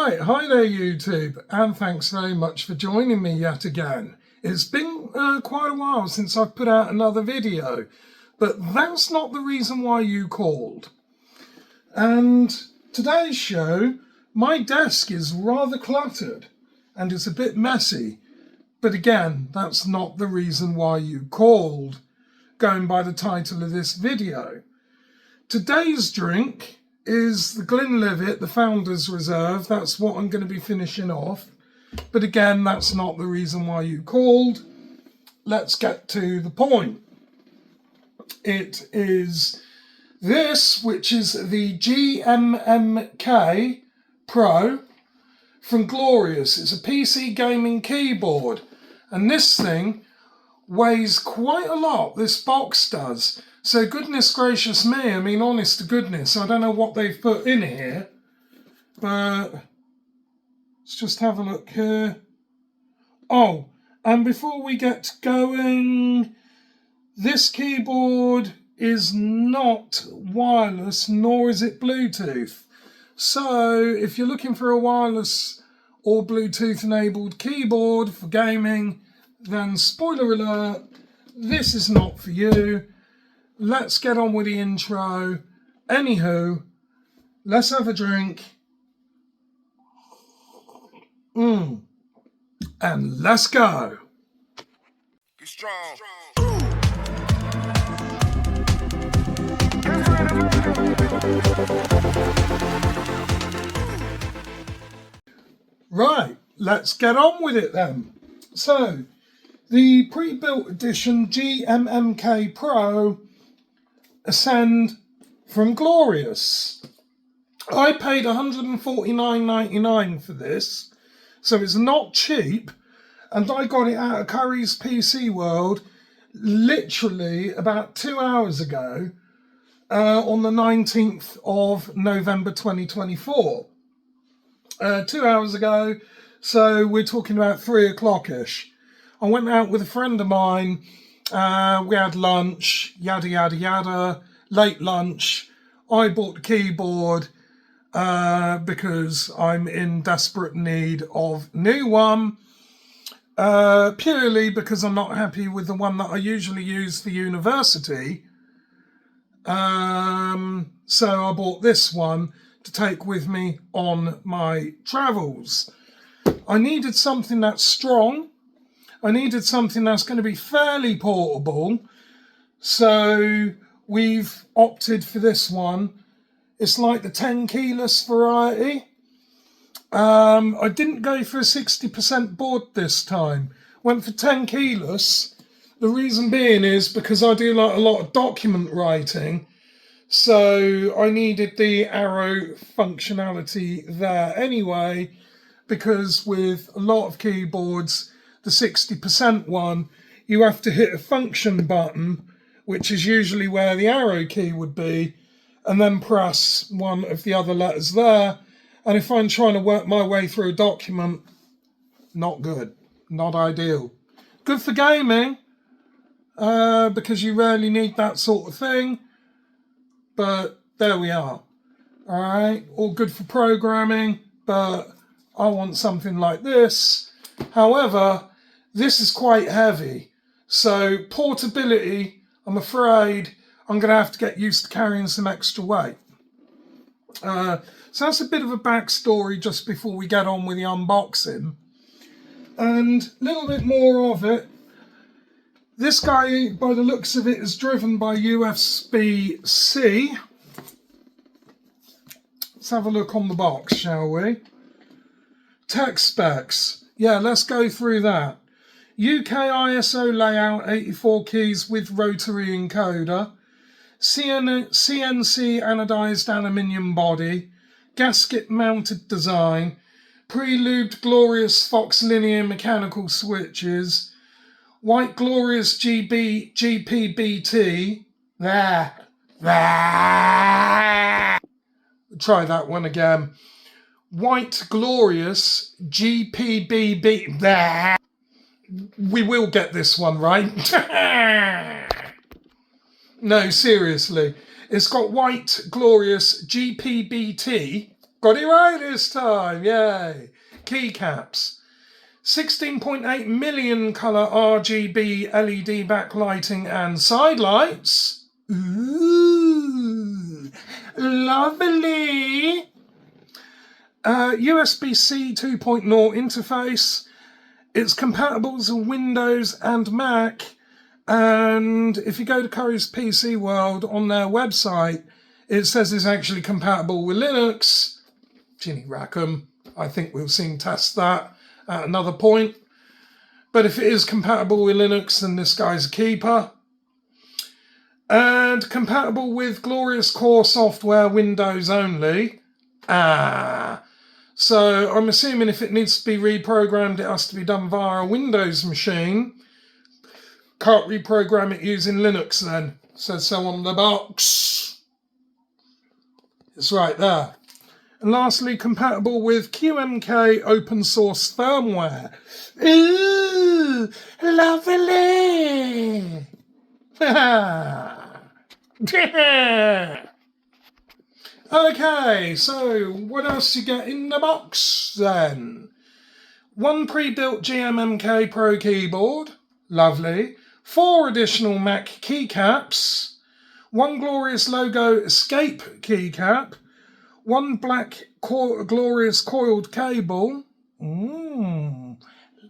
Right, hi there YouTube, and thanks very much for joining me yet again. It's been quite a while since I've put out another video, but that's not the reason why you called. And today's show, my desk is rather cluttered and it's a bit messy, but again, that's not the reason why you called, going by the title of this video. Today's drink is the Glenlivet, the Founder's Reserve. That's what I'm going to be finishing off. But again, that's not the reason why you called. Let's get to the point. It is this, which is the GMMK Pro from Glorious. It's a PC gaming keyboard. And this thing weighs quite a lot, this box does. So goodness gracious me, I mean honest to goodness, I don't know what they've put in here, but let's just have a look here. Oh, and before we get going, this keyboard is not wireless, nor is it Bluetooth. So if you're looking for a wireless or Bluetooth enabled keyboard for gaming, then spoiler alert, this is not for you. Let's get on with the intro. Anywho, let's have a drink. And let's go. Get strong. Right, let's get on with it then. So, the pre-built edition GMMK Pro Ascend from Glorious. I paid $149.99 for this, so it's not cheap, and I got it out of Curry's PC World literally about 2 hours ago on the 19th of November 2024. 2 hours ago, so we're talking about 3 o'clock-ish. I went out with a friend of mine. We had lunch, yada, yada, yada, late lunch. I bought the keyboard because I'm in desperate need of a new one, purely because I'm not happy with the one that I usually use for university. So I bought this one to take with me on my travels. I needed something that's strong. I needed something that's going to be fairly portable, so we've opted for this one. It's like the 10 keyless variety. I didn't go for a 60% board this time. Went for 10 keyless. The reason being is because I do like a lot of document writing, so I needed the arrow functionality there anyway, because with a lot of keyboards, the 60% one, you have to hit a function button, which is usually where the arrow key would be, and then press one of the other letters there. And if I'm trying to work my way through a document, not good, not ideal. Good for gaming, because you rarely need that sort of thing, but there we are. All right, all good for programming, but I want something like this. However, this is quite heavy, so portability, I'm afraid I'm going to have to get used to carrying some extra weight. So that's a bit of a backstory just before we get on with the unboxing. And a little bit more of it. This guy, by the looks of it, is driven by USB-C. Let's have a look on the box, shall we? Tech specs. Yeah, let's go through that. UK ISO layout, 84 keys with rotary encoder. CNC anodized aluminium body. Gasket mounted design. Pre-lubed Glorious Fox linear mechanical switches. White Glorious GPBT. There. Try that one again. White Glorious GPBB. There. We will get this one right. No, seriously. It's got White Glorious GPBT Got it right this time, yay. Keycaps. 16.8 million colour RGB LED backlighting and side lights. Ooh, lovely. USB-C 2.0 interface. It's compatible with Windows and Mac. And if you go to Curry's PC World on their website, it says it's actually compatible with Linux. Ginny Rackham. I think we'll soon test that at another point. But if it is compatible with Linux, then this guy's a keeper. And compatible with Glorious Core software, Windows only. So I'm assuming if it needs to be reprogrammed, it has to be done via a Windows machine. Can't reprogram it using Linux then. Says so on the box. It's right there. And lastly, compatible with GMMK open source firmware. Ooh, lovely. Okay, so what else you get in the box then? One pre-built GMMK Pro keyboard. Lovely. 4 additional Mac keycaps. 1 Glorious Logo Escape keycap. 1 black Glorious coiled cable.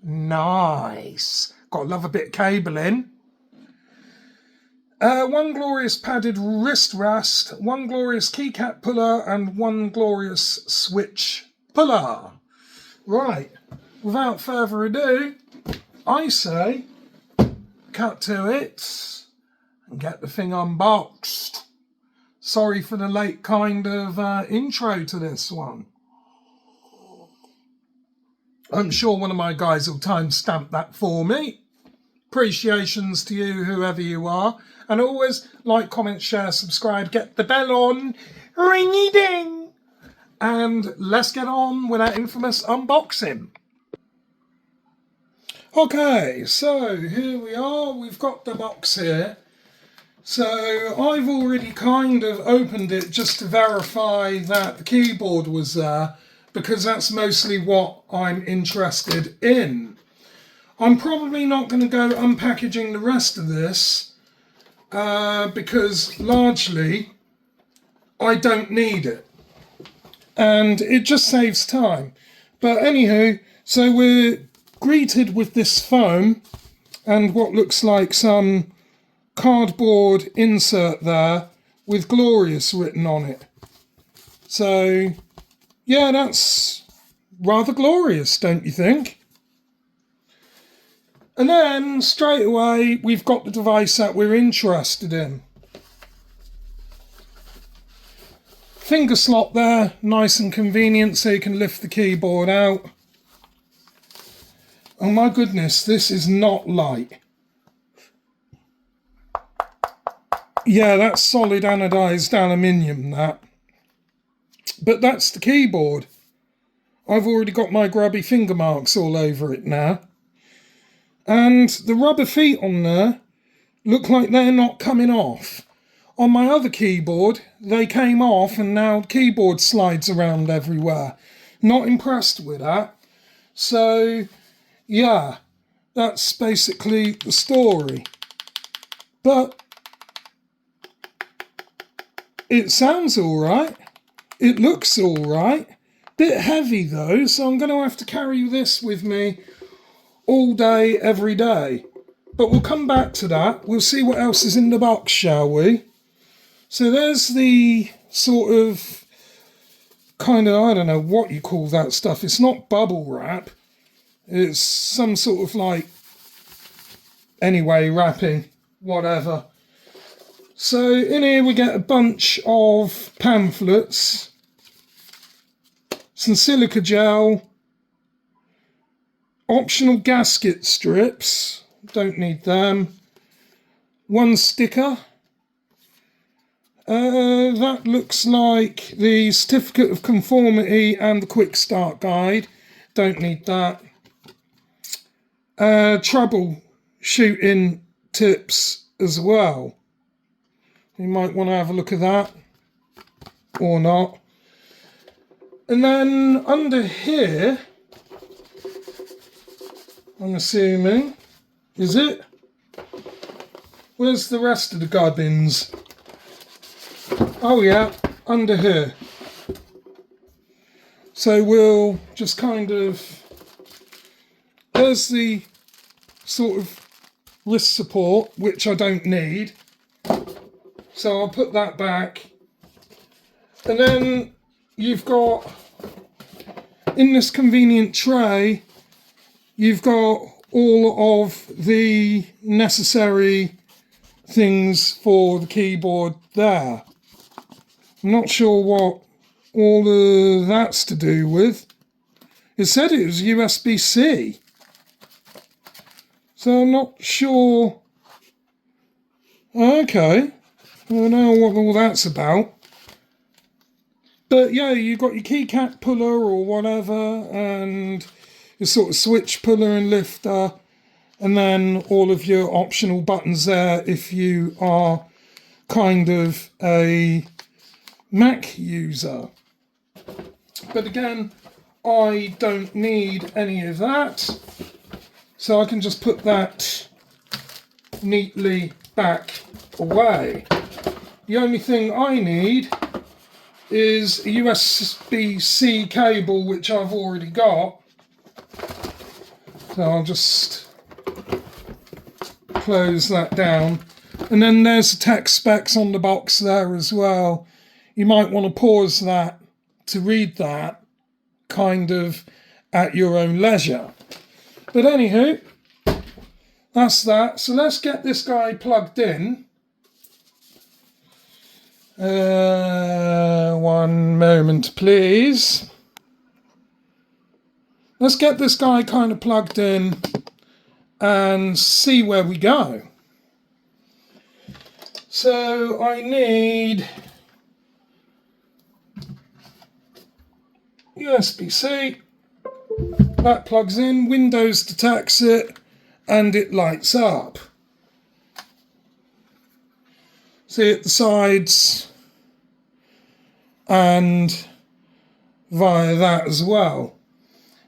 Nice. Gotta love a bit of cabling. 1 Glorious padded wrist rest. 1 Glorious keycap puller and 1 Glorious switch puller. Right. Without further ado, I say cut to it and get the thing unboxed. Sorry for the late kind of intro to this one. I'm sure one of my guys will timestamp that for me. Appreciations to you, whoever you are. And always like, comment, share, subscribe, get the bell on. Ringy ding. And let's get on with that infamous unboxing. Okay, so here we are. We've got the box here. So I've already kind of opened it just to verify that the keyboard was there, because that's mostly what I'm interested in. I'm probably not going to go unpackaging the rest of this because largely I don't need it. And it just saves time. But anywho, so we're greeted with this foam and what looks like some cardboard insert there with Glorious written on it. So, yeah, that's rather glorious, don't you think? And then, straight away, we've got the device that we're interested in. Finger slot there, nice and convenient, so you can lift the keyboard out. Oh my goodness, this is not light. Yeah, that's solid anodized aluminium, that. But that's the keyboard. I've already got my grubby finger marks all over it now. And the rubber feet on there look like they're not coming off. On my other keyboard, they came off and now the keyboard slides around everywhere. Not impressed with that. So, yeah, that's basically the story. But it sounds alright. It looks alright. Bit heavy though, so I'm going to have to carry this with me all day, every day. But we'll come back to that. We'll see what else is in the box, shall we? So there's the sort of, kind of, I don't know what you call that stuff. It's not bubble wrap. It's some sort of like, anyway, wrapping, whatever. So in here we get a bunch of pamphlets, some silica gel, optional gasket strips, don't need them, 1 sticker, that looks like the certificate of conformity and the quick start guide, don't need that, troubleshooting tips as well. You might want to have a look at that, or not. And then under here, I'm assuming, is it? Where's the rest of the gubbins? Oh yeah, under here. So we'll just kind of, there's the sort of wrist support, which I don't need. So I'll put that back. And then you've got, in this convenient tray, you've got all of the necessary things for the keyboard there. I'm not sure what all of that's to do with. It said it was USB-C. So I'm not sure. Okay. I don't know what all that's about. But yeah, you've got your keycap puller or whatever, and your sort of switch puller and lifter, and then all of your optional buttons there if you are kind of a Mac user. But again, I don't need any of that, so I can just put that neatly back away. The only thing I need is a USB-C cable, which I've already got. So I'll just close that down. And then there's the tech specs on the box there as well. You might want to pause that to read that kind of at your own leisure. But anywho, that's that. So let's get this guy plugged in. One moment, please. Let's get this guy kind of plugged in and see where we go. So I need USB-C. That plugs in, Windows detects it, and it lights up. See at the sides and via that as well.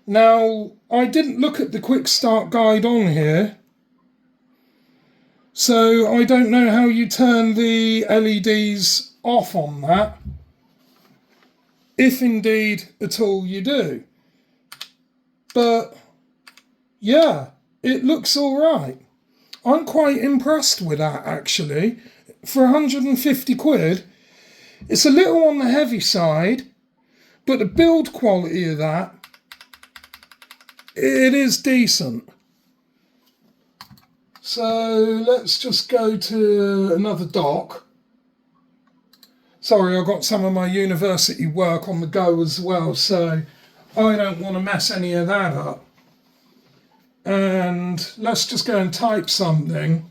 Now, I didn't look at the quick start guide on here, so I don't know how you turn the LEDs off on that, if indeed at all you do. But yeah, it looks alright. I'm quite impressed with that actually. For 150 quid, it's a little on the heavy side, but the build quality of that, it is decent. So let's just go to another dock. Sorry, I've got some of my university work on the go as well, so I don't want to mess any of that up. And let's just go and type something.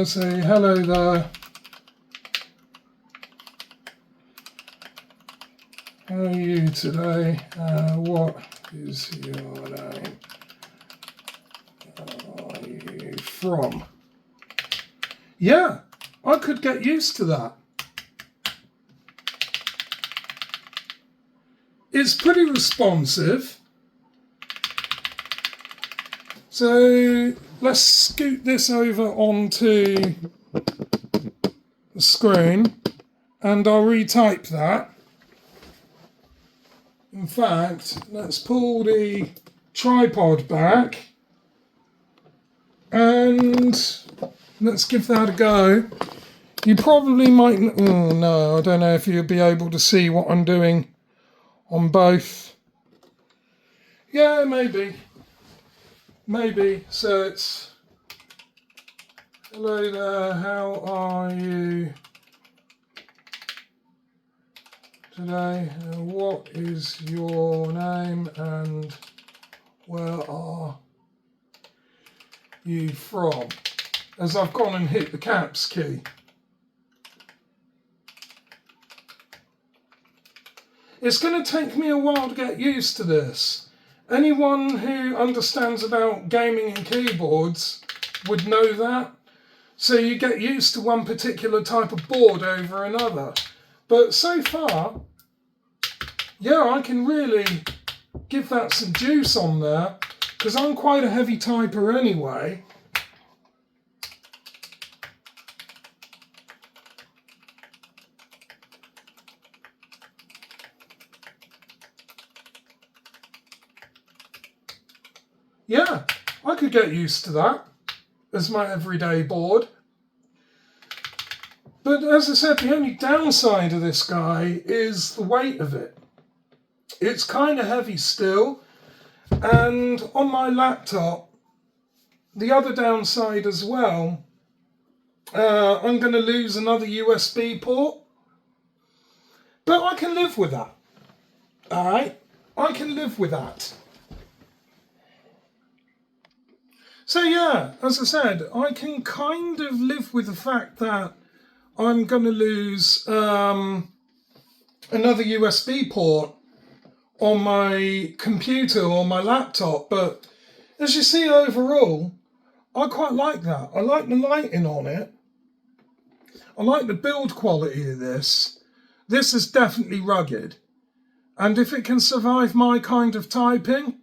Say hello there. How are you today? What is your name? Where are you from? Yeah, I could get used to that. It's pretty responsive. So let's scoot this over onto the screen and I'll retype that. In fact, let's pull the tripod back and let's give that a go. You probably might, oh no, I don't know if you'll be able to see what I'm doing on both. Yeah, maybe. Maybe. So it's, hello there, how are you today? What is your name and where are you from? As I've gone and hit the caps key. It's going to take me a while to get used to this. Anyone who understands about gaming and keyboards would know that. So you get used to one particular type of board over another. But so far, yeah, I can really give that some juice on there, because I'm quite a heavy typer anyway. Yeah, I could get used to that as my everyday board. But as I said, the only downside of this guy is the weight of it. It's kind of heavy still, and on my laptop, the other downside as well, I'm going to lose another USB port, but I can live with that. Alright, I can live with that. So yeah, as I said, I can kind of live with the fact that I'm going to lose another USB port on my computer or my laptop, but as you see overall, I quite like that. I like the lighting on it. I like the build quality of this. This is definitely rugged, and if it can survive my kind of typing,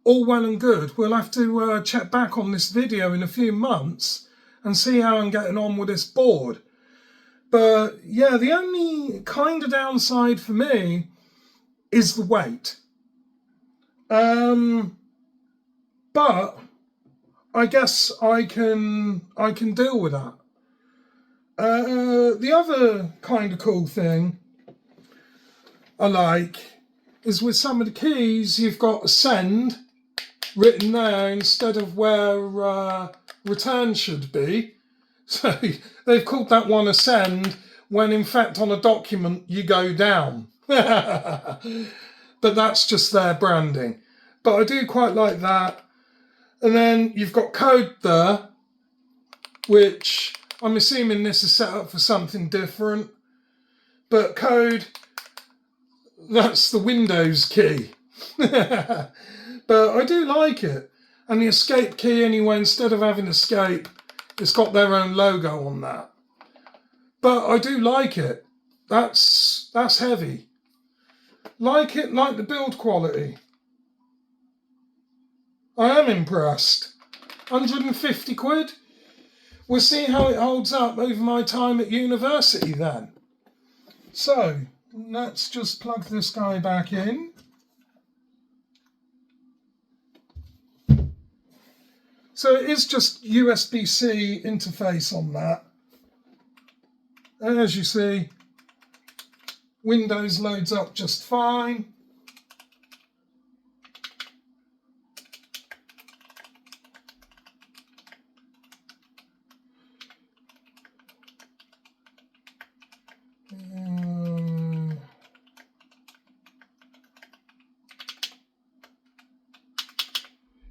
all well and good. We'll have to check back on this video in a few months and see how I'm getting on with this board. But yeah, the only kind of downside for me is the weight. But I guess I can deal with that. The other kind of cool thing I like is with some of the keys you've got send written there instead of where return should be. So they've called that one a send when in fact on a document you go down. But that's just their branding. But I do quite like that. And then you've got code there, which I'm assuming this is set up for something different. But code, that's the Windows key. But I do like it. And the escape key anyway, instead of having escape, it's got their own logo on that. But I do like it. That's heavy. Like it, like the build quality. I am impressed. 150 quid. We'll see how it holds up over my time at university then. So, let's just plug this guy back in. So it is just USB-C interface on that. And as you see, Windows loads up just fine.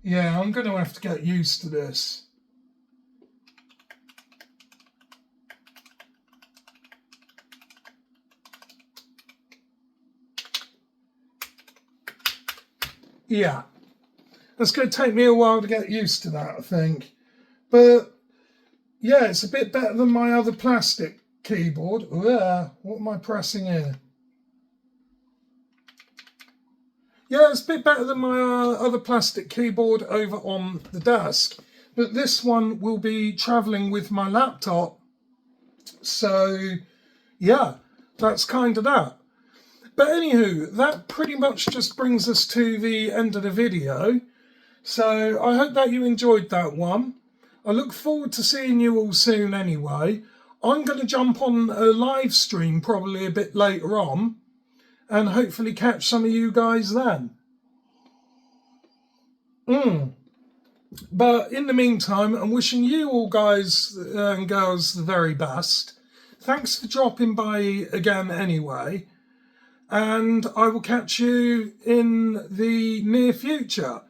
Yeah, I'm going to have to get used to this. Yeah, it's going to take me a while to get used to that, I think. But yeah, it's a bit better than my other plastic keyboard. What am I pressing here? Yeah, it's a bit better than my other plastic keyboard over on the desk. But this one will be travelling with my laptop. So, yeah, that's kind of that. But anywho, that pretty much just brings us to the end of the video. So I hope that you enjoyed that one. I look forward to seeing you all soon anyway. I'm going to jump on a live stream probably a bit later on, and hopefully catch some of you guys then. But in the meantime, I'm wishing you all guys and girls the very best. Thanks for dropping by again anyway. And I will catch you in the near future.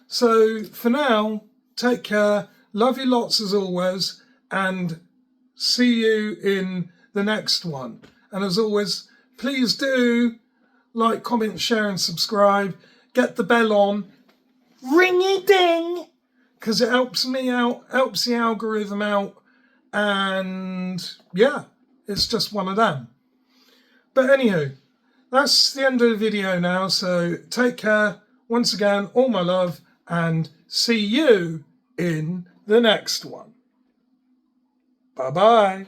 So for now, take care. Love you lots as always. And see you in the next one. And as always, please do like, comment, share and subscribe. Get the bell on. Ring-a-ding. because it helps me out, helps the algorithm out, and yeah, it's just one of them. But anywho, that's the end of the video now, so take care. Once again, all my love, and see you in the next one. Bye-bye.